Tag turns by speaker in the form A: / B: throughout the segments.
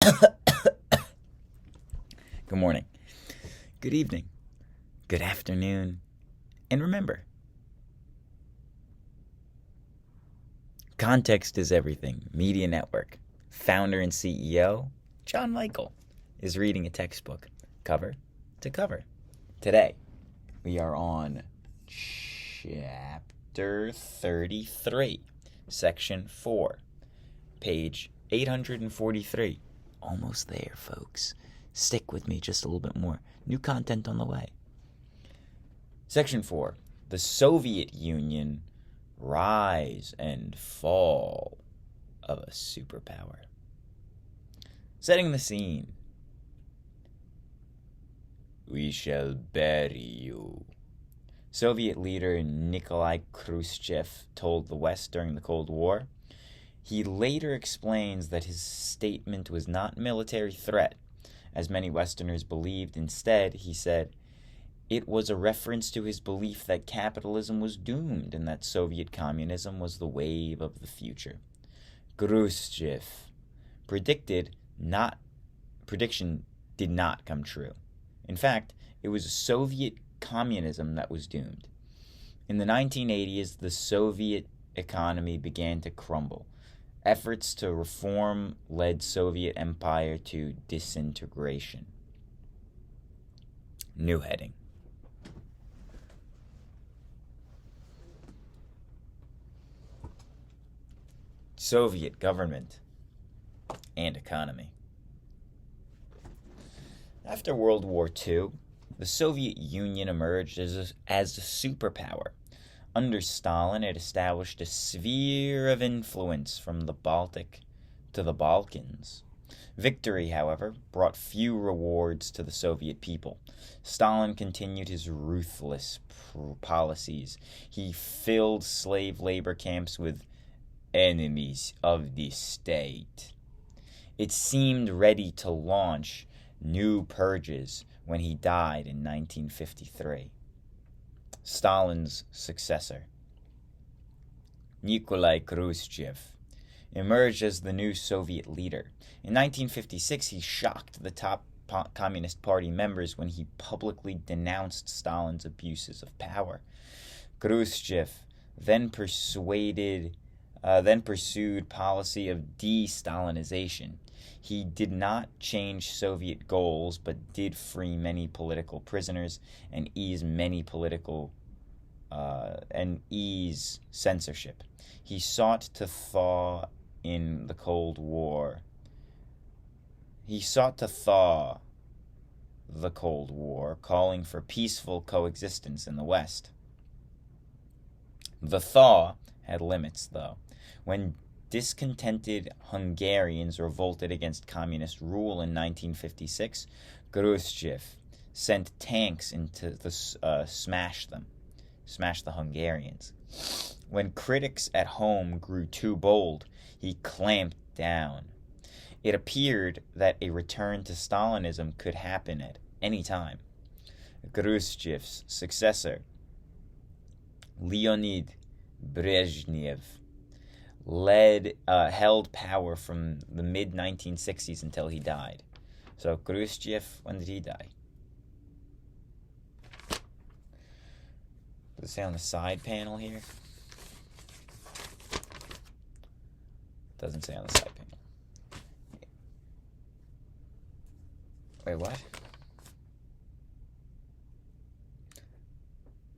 A: Good morning, good evening, good afternoon, and remember, context is everything. Media Network founder and CEO John Michael is reading a textbook cover to cover. Today, we are on chapter 33, section 4, page 843. Almost there, folks. Stick with me just a little bit more. New content on the way. Section 4. The Soviet Union Rise and Fall of a Superpower. Setting the scene. We shall bury you. Soviet leader Nikolai Khrushchev told the West during the Cold War. He later explains that his statement was not a military threat, as many Westerners believed. Instead, he said, it was a reference to his belief that capitalism was doomed and that Soviet communism was the wave of the future. Khrushchev prediction did not come true. In fact, it was Soviet communism that was doomed. In the 1980s, the Soviet economy began to crumble. Efforts to reform led Soviet empire to disintegration. New heading. Soviet government and economy. After World War II, the Soviet Union emerged as a superpower. Under Stalin, it established a sphere of influence from the Baltic to the Balkans. Victory, however, brought few rewards to the Soviet people. Stalin continued his ruthless policies. He filled slave labor camps with enemies of the state. It seemed ready to launch new purges when he died in 1953. Stalin's successor, Nikolai Khrushchev, emerged as the new Soviet leader. In 1956, he shocked the top Communist Party members when he publicly denounced Stalin's abuses of power. Khrushchev then pursued policy of de-Stalinization. He did not change Soviet goals, but did free many political prisoners and ease censorship. He sought to thaw the Cold War, calling for peaceful coexistence in the West. The thaw had limits, though. When discontented Hungarians revolted against communist rule in 1956, Khrushchev sent tanks to smash the Hungarians. When critics at home grew too bold, he clamped down. It appeared that a return to Stalinism could happen at any time. Khrushchev's successor, Leonid Brezhnev, held power from the mid-1960s until he died. So Khrushchev, when did he die? Does it say on the side panel here? Doesn't say on the side panel. Wait, what?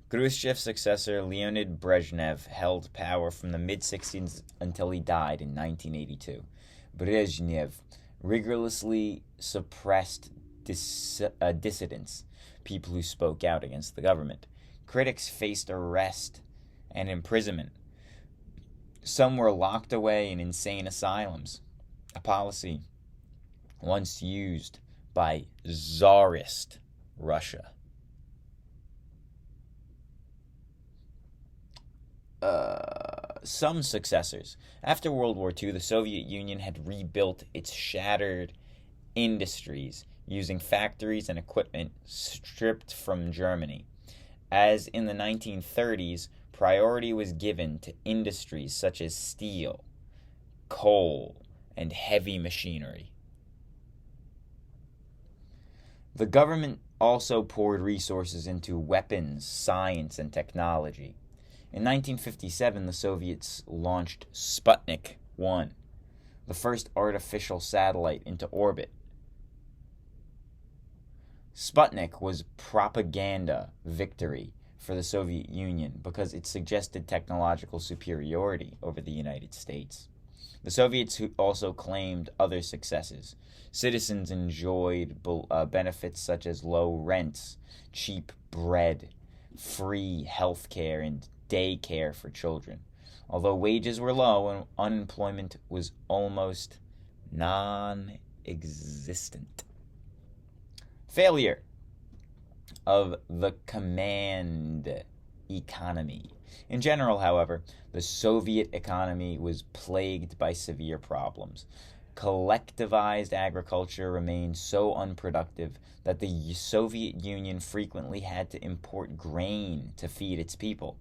A: Khrushchev's successor, Leonid Brezhnev, held power from the mid-60s until he died in 1982. Brezhnev rigorously suppressed dissidents, people who spoke out against the government. Critics faced arrest and imprisonment. Some were locked away in insane asylums, a policy once used by Tsarist Russia. Some successors. After World War II, the Soviet Union had rebuilt its shattered industries using factories and equipment stripped from Germany. As in the 1930s, priority was given to industries such as steel, coal, and heavy machinery. The government also poured resources into weapons, science, and technology. In 1957, the Soviets launched Sputnik 1, the first artificial satellite into orbit. Sputnik was propaganda victory for the Soviet Union because it suggested technological superiority over the United States. The Soviets also claimed other successes. Citizens enjoyed benefits such as low rents, cheap bread, free health care, and daycare for children. Although wages were low and unemployment was almost non-existent. Failure of the command economy. In general, however, the Soviet economy was plagued by severe problems. Collectivized agriculture remained so unproductive that the Soviet Union frequently had to import grain to feed its people.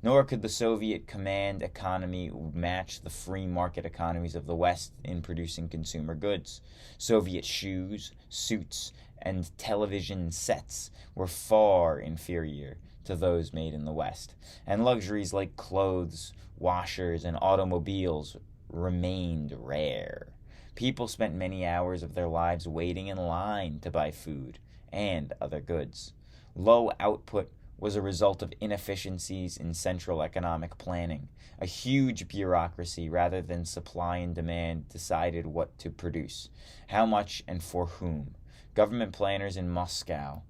A: Nor could the Soviet command economy match the free market economies of the West in producing consumer goods. Soviet shoes, suits, and television sets were far inferior to those made in the West, and luxuries like clothes, washers, and automobiles remained rare. People spent many hours of their lives waiting in line to buy food and other goods. Low output was a result of inefficiencies in central economic planning. A huge bureaucracy rather than supply and demand decided what to produce, how much, and for whom. Government planners in Moscow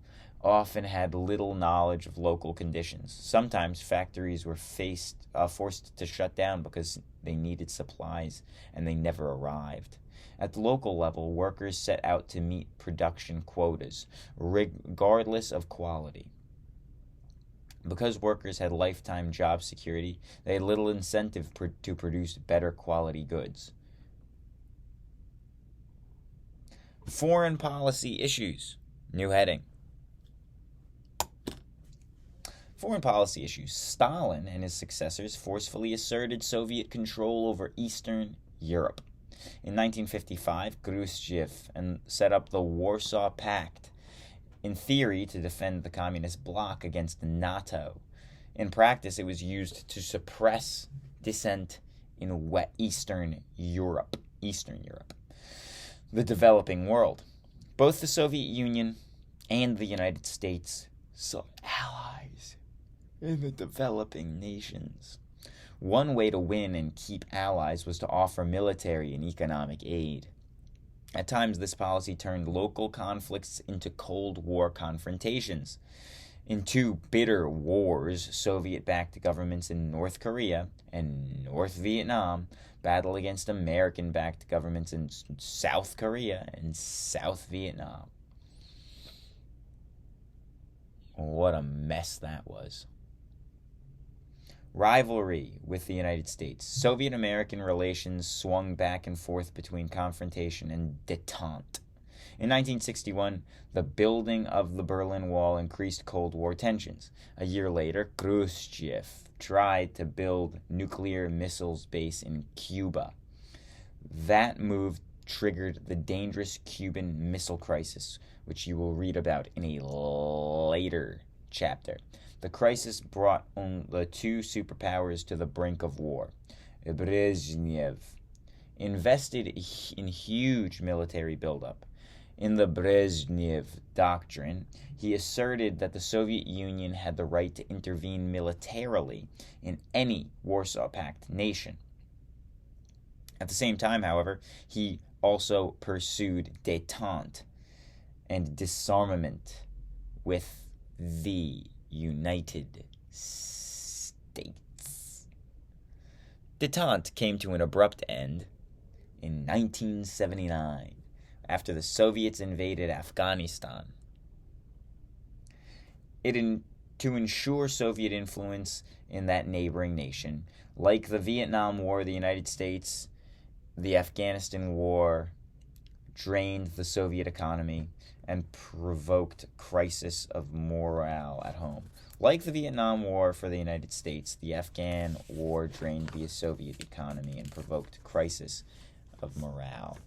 A: often had little knowledge of local conditions. Sometimes factories were forced to shut down because they needed supplies and they never arrived. At the local level, workers set out to meet production quotas, regardless of quality. Because workers had lifetime job security, they had little incentive to produce better quality goods. Foreign policy issues. New heading. Foreign policy issues. Stalin and his successors forcefully asserted Soviet control over Eastern Europe. In 1955, Khrushchev set up the Warsaw Pact, in theory to defend the communist bloc against NATO. In practice, it was used to suppress dissent in Eastern Europe, the developing world. Both the Soviet Union and the United States saw allies in the developing nations. One way to win and keep allies was to offer military and economic aid. At times, this policy turned local conflicts into Cold War confrontations. In two bitter wars, Soviet-backed governments in North Korea and North Vietnam battled against American-backed governments in South Korea and South Vietnam. What a mess that was. Rivalry with the United States. Soviet-American relations swung back and forth between confrontation and détente. In 1961, the building of the Berlin Wall increased Cold War tensions. A year later, Khrushchev tried to build nuclear missiles base in Cuba. That move triggered the dangerous Cuban Missile Crisis, which you will read about in a later chapter. The crisis brought the two superpowers to the brink of war. Brezhnev invested in huge military buildup. In the Brezhnev Doctrine, he asserted that the Soviet Union had the right to intervene militarily in any Warsaw Pact nation. At the same time, however, he also pursued détente and disarmament with the United States. Détente came to an abrupt end in 1979 after the Soviets invaded Afghanistan. To ensure Soviet influence in that neighboring nation, like the Vietnam War, the United States, the Afghanistan War drained the Soviet economy and provoked crisis of morale at home. Like the Vietnam War for the United States, the Afghan War drained the Soviet economy and provoked crisis of morale.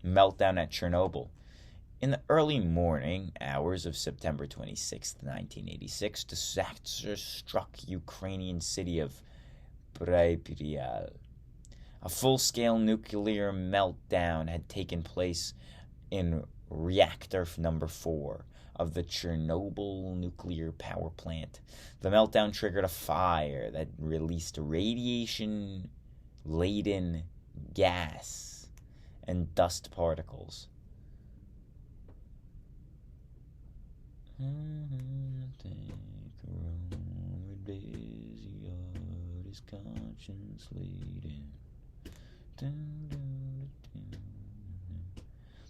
A: Meltdown at Chernobyl. In the early morning hours of September 26, 1986, disaster struck Ukrainian city of Pripyat. A full-scale nuclear meltdown had taken place in reactor number 4 of the Chernobyl nuclear power plant. The meltdown triggered a fire that released radiation-laden gas and dust particles.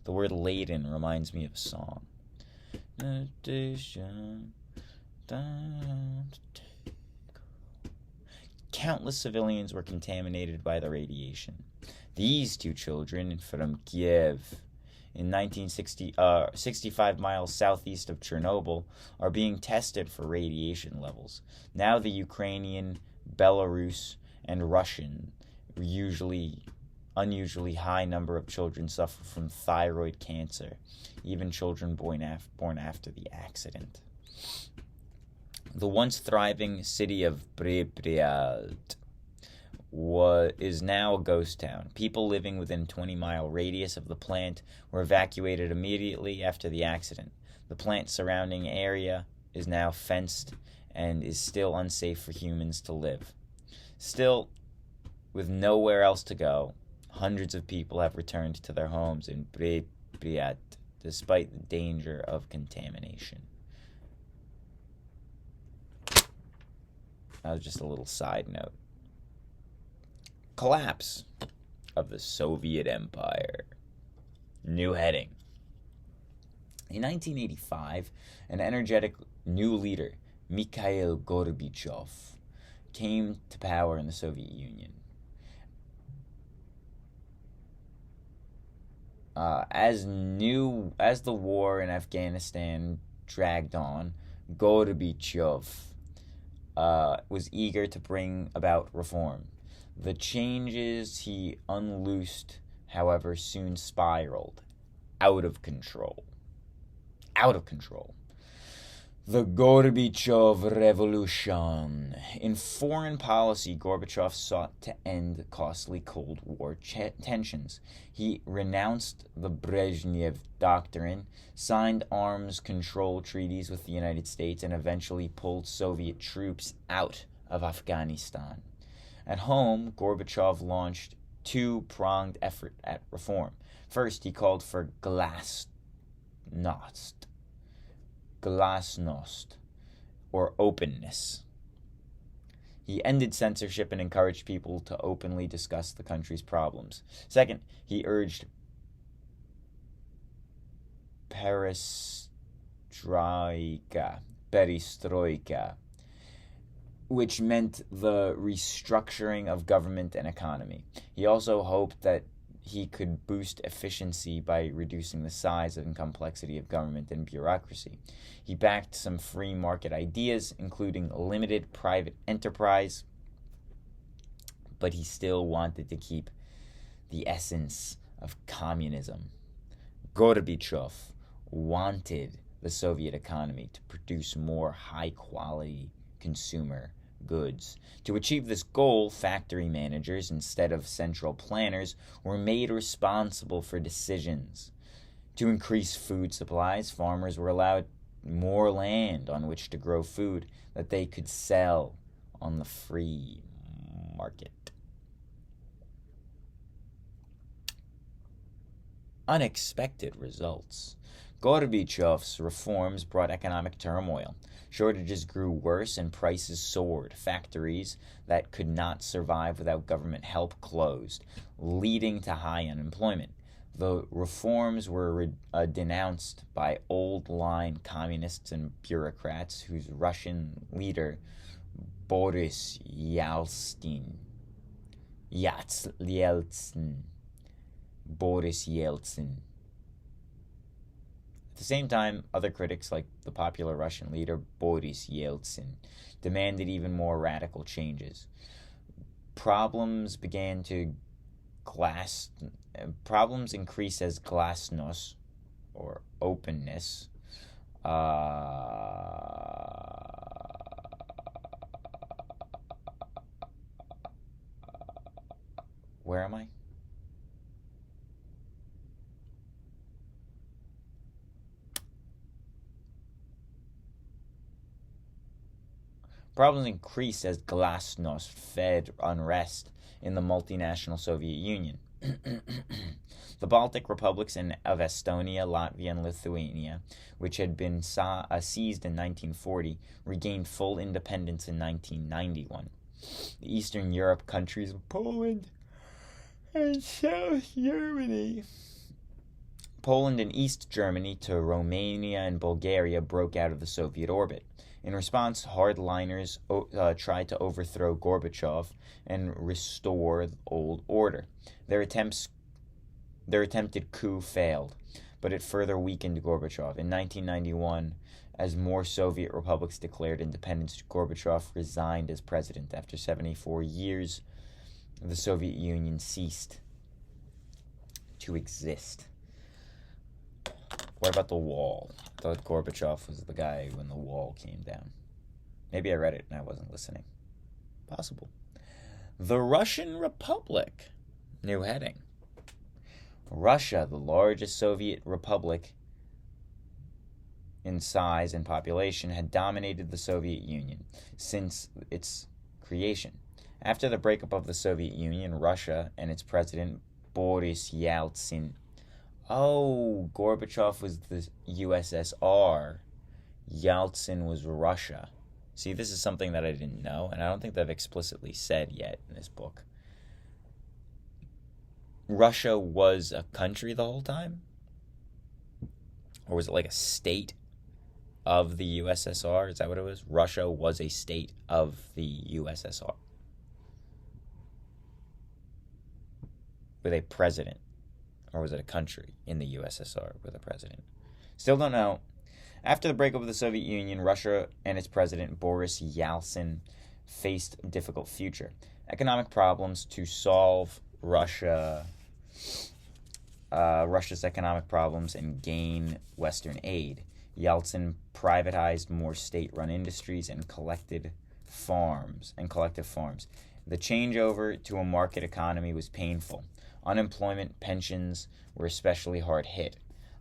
A: The word laden reminds me of a song. Countless civilians were contaminated by the radiation. These 2 children from Kiev, in 65 miles southeast of Chernobyl, are being tested for radiation levels. Now the Ukrainian, Belarus, and Russian unusually high number of children suffer from thyroid cancer, even children born after the accident. The once thriving city of Pripyat is now a ghost town. People living within 20-mile radius of the plant were evacuated immediately after the accident. The plant surrounding area is now fenced and is still unsafe for humans to live. Still, with nowhere else to go, hundreds of people have returned to their homes in Pripyat despite the danger of contamination. That was just a little side note. Collapse of the Soviet Empire. New heading. In 1985, an energetic new leader, Mikhail Gorbachev, came to power in the Soviet Union. As the war in Afghanistan dragged on, Gorbachev was eager to bring about reform. The changes he unloosed, however, soon spiraled out of control. The Gorbachev Revolution. In foreign policy, Gorbachev sought to end costly Cold War tensions. He renounced the Brezhnev Doctrine, signed arms control treaties with the United States, and eventually pulled Soviet troops out of Afghanistan. At home, Gorbachev launched two-pronged effort at reform. First, he called for glasnost, or openness. He ended censorship and encouraged people to openly discuss the country's problems. Second, he urged perestroika, which meant the restructuring of government and economy. He also hoped that he could boost efficiency by reducing the size and complexity of government and bureaucracy. He backed some free market ideas, including limited private enterprise, but he still wanted to keep the essence of communism. Gorbachev wanted the Soviet economy to produce more high-quality consumer goods. To achieve this goal, factory managers, instead of central planners, were made responsible for decisions. To increase food supplies, farmers were allowed more land on which to grow food that they could sell on the free market. Unexpected results. Gorbachev's reforms brought economic turmoil. Shortages grew worse and prices soared. Factories that could not survive without government help closed, leading to high unemployment. The reforms were denounced by old-line communists and bureaucrats whose Russian leader, Boris Yeltsin. At the same time, other critics, like the popular Russian leader Boris Yeltsin, demanded even more radical changes. Problems increased as glasnost, or openness. Where am I? Problems increased as glasnost fed unrest in the multinational Soviet Union. The Baltic republics of Estonia, Latvia, and Lithuania, which had been seized in 1940, regained full independence in 1991. The Eastern Europe countries of Poland and South Germany. Poland and East Germany to Romania and Bulgaria broke out of the Soviet orbit. In response, hardliners tried to overthrow Gorbachev and restore the old order. Their attempted coup failed, but it further weakened Gorbachev. In 1991, as more Soviet republics declared independence, Gorbachev resigned as president. After 74 years, the Soviet Union ceased to exist. What about the wall? I thought Gorbachev was the guy when the wall came down. Maybe I read it and I wasn't listening. Possible. The Russian Republic. New heading. Russia, the largest Soviet republic in size and population, had dominated the Soviet Union since its creation. After the breakup of the Soviet Union, Russia and its president, Boris Yeltsin. Oh, Gorbachev was the USSR. Yeltsin was Russia. See, this is something that I didn't know, and I don't think they've explicitly said yet in this book. Russia was a country the whole time? Or was it like a state of the USSR? Is that what it was? Russia was a state of the USSR. With a president. Or was it a country in the USSR with a president? Still don't know. After the breakup of the Soviet Union, Russia and its president, Boris Yeltsin, faced a difficult future. Economic problems to solve Russia's economic problems and gain Western aid. Yeltsin privatized more state-run industries and collective farms. The changeover to a market economy was painful. Unemployment, pensions were especially hard hit.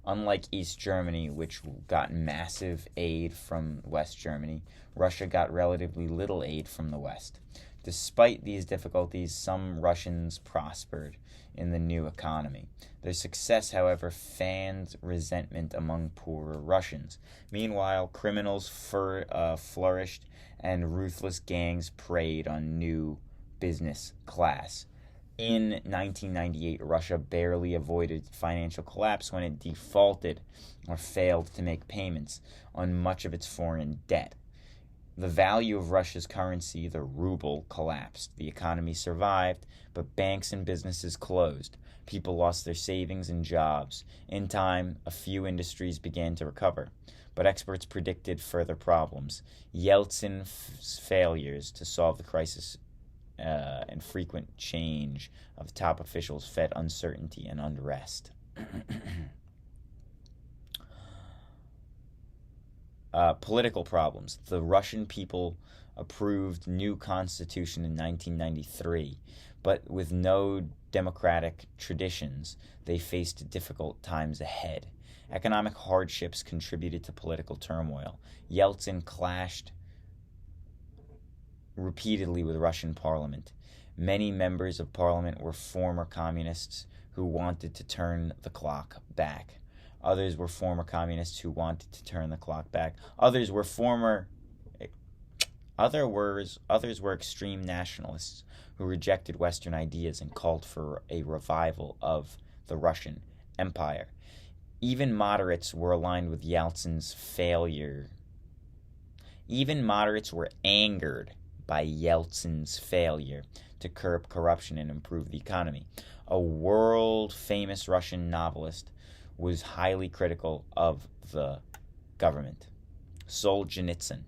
A: Unlike East Germany, which got massive aid from West Germany, Russia got relatively little aid from the West. Despite these difficulties, some Russians prospered in the new economy. Their success, however, fanned resentment among poorer Russians. Meanwhile, criminals flourished and ruthless gangs preyed on new business class. In 1998, Russia barely avoided financial collapse when it defaulted or failed to make payments on much of its foreign debt. The value of Russia's currency, the ruble, collapsed. The economy survived, but banks and businesses closed. People lost their savings and jobs. In time, a few industries began to recover, but experts predicted further problems. Yeltsin's failures to solve the crisis and frequent change of top officials fed uncertainty and unrest. Political problems. The Russian people approved new constitution in 1993, but with no democratic traditions, they faced difficult times ahead. Economic hardships contributed to political turmoil. Yeltsin clashed repeatedly with Russian parliament. Many members of parliament were former communists who wanted to turn the clock back. Others were former communists who wanted to turn the clock back. Others were extreme nationalists who rejected Western ideas and called for a revival of the Russian Empire. Even moderates were aligned with Yeltsin's failure. Even moderates were angered by Yeltsin's failure to curb corruption and improve the economy. A world-famous Russian novelist was highly critical of the government. Solzhenitsyn.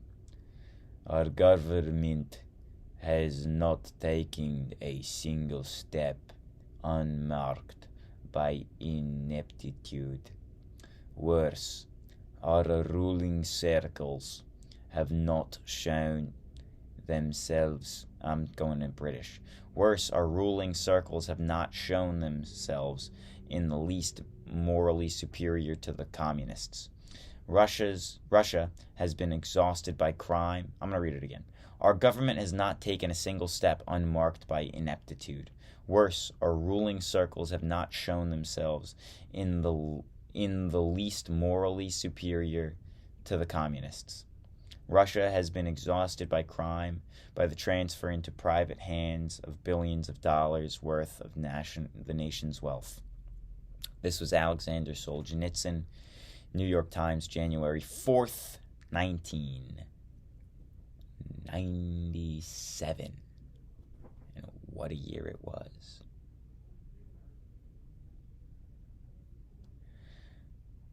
A: Our government has not taken a single step unmarked by ineptitude. Worse, our ruling circles have not shown themselves. I'm going in British. Worse, our ruling circles have not shown themselves in the least morally superior to the communists. Russia has been exhausted by crime. I'm going to read it again. Our government has not taken a single step unmarked by ineptitude. Worse, our ruling circles have not shown themselves in the least morally superior to the communists. Russia has been exhausted by crime, by the transfer into private hands of billions of dollars worth of the nation's wealth. This was Alexander Solzhenitsyn, New York Times, January 4th, 1997. And what a year it was.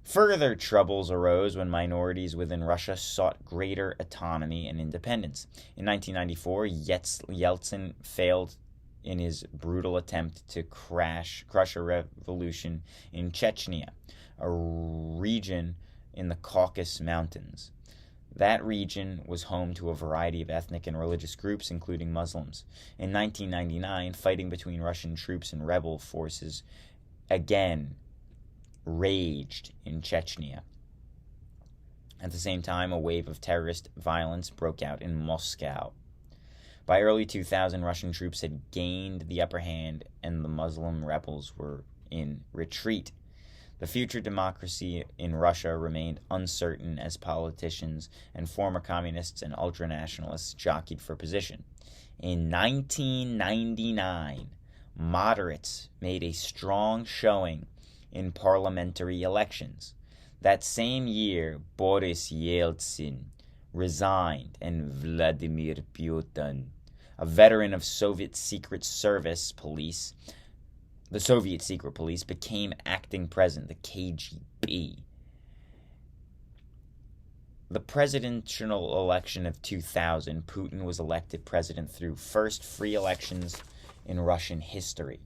A: Further troubles arose when minorities within Russia sought greater autonomy and independence. In 1994, Yeltsin failed in his brutal attempt to crush a revolution in Chechnya, a region in the Caucasus Mountains. That region was home to a variety of ethnic and religious groups, including Muslims. In 1999, fighting between Russian troops and rebel forces again raged in Chechnya. At the same time, a wave of terrorist violence broke out in Moscow. By early 2000, Russian troops had gained the upper hand and the Muslim rebels were in retreat. The future democracy in Russia remained uncertain as politicians and former communists and ultranationalists jockeyed for position. In 1999, moderates made a strong showing in parliamentary elections. That same year, Boris Yeltsin resigned and Vladimir Putin, a veteran of Soviet Secret Service police, the Soviet secret police, became acting president, the KGB. The presidential election of 2000, Putin was elected president through first free elections in Russian history.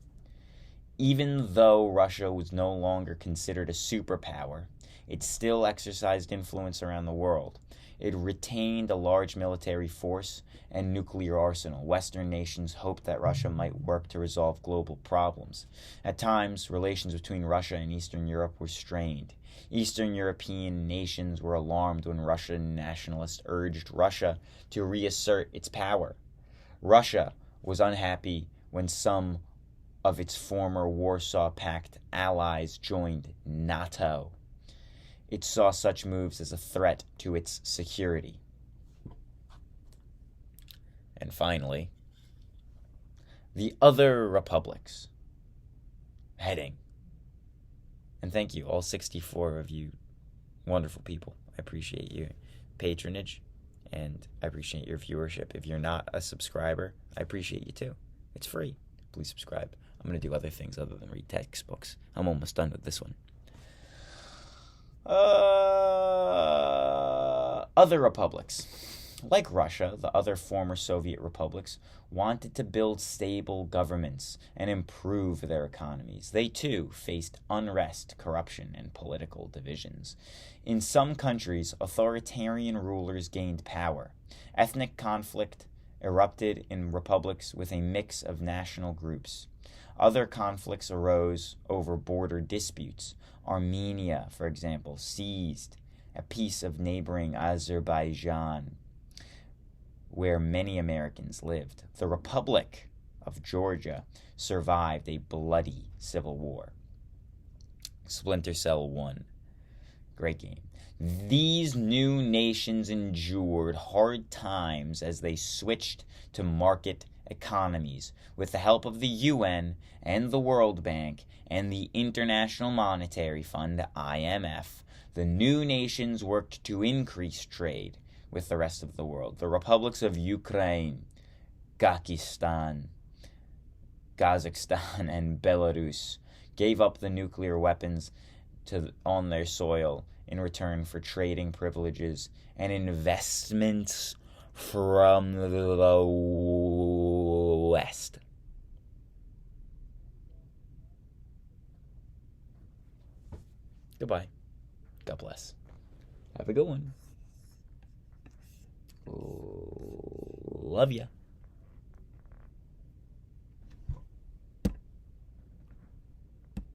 A: Even though Russia was no longer considered a superpower, it still exercised influence around the world. It retained a large military force and nuclear arsenal. Western nations hoped that Russia might work to resolve global problems. At times, relations between Russia and Eastern Europe were strained. Eastern European nations were alarmed when Russian nationalists urged Russia to reassert its power. Russia was unhappy when some of its former Warsaw Pact allies joined NATO. It saw such moves as a threat to its security. And finally, the other republics. Heading. And thank you, all 64 of you wonderful people. I appreciate your patronage, and I appreciate your viewership. If you're not a subscriber, I appreciate you too. It's free. Please subscribe. I'm going to do other things other than read textbooks. I'm almost done with this one. Other republics. Like Russia, the other former Soviet republics wanted to build stable governments and improve their economies. They too faced unrest, corruption, and political divisions. In some countries, authoritarian rulers gained power. Ethnic conflict erupted in republics with a mix of national groups. Other conflicts arose over border disputes. Armenia, for example, seized a piece of neighboring Azerbaijan, where many Americans lived. The Republic of Georgia survived a bloody civil war. Splinter Cell 1. Great game. These new nations endured hard times as they switched to market economies. With the help of the UN and the World Bank and the International Monetary Fund, the IMF, the new nations worked to increase trade with the rest of the world. The republics of Ukraine, Kazakhstan, and Belarus gave up the nuclear weapons on their soil in return for trading privileges and investments from the West. Goodbye. God bless. Have a good one. Love ya.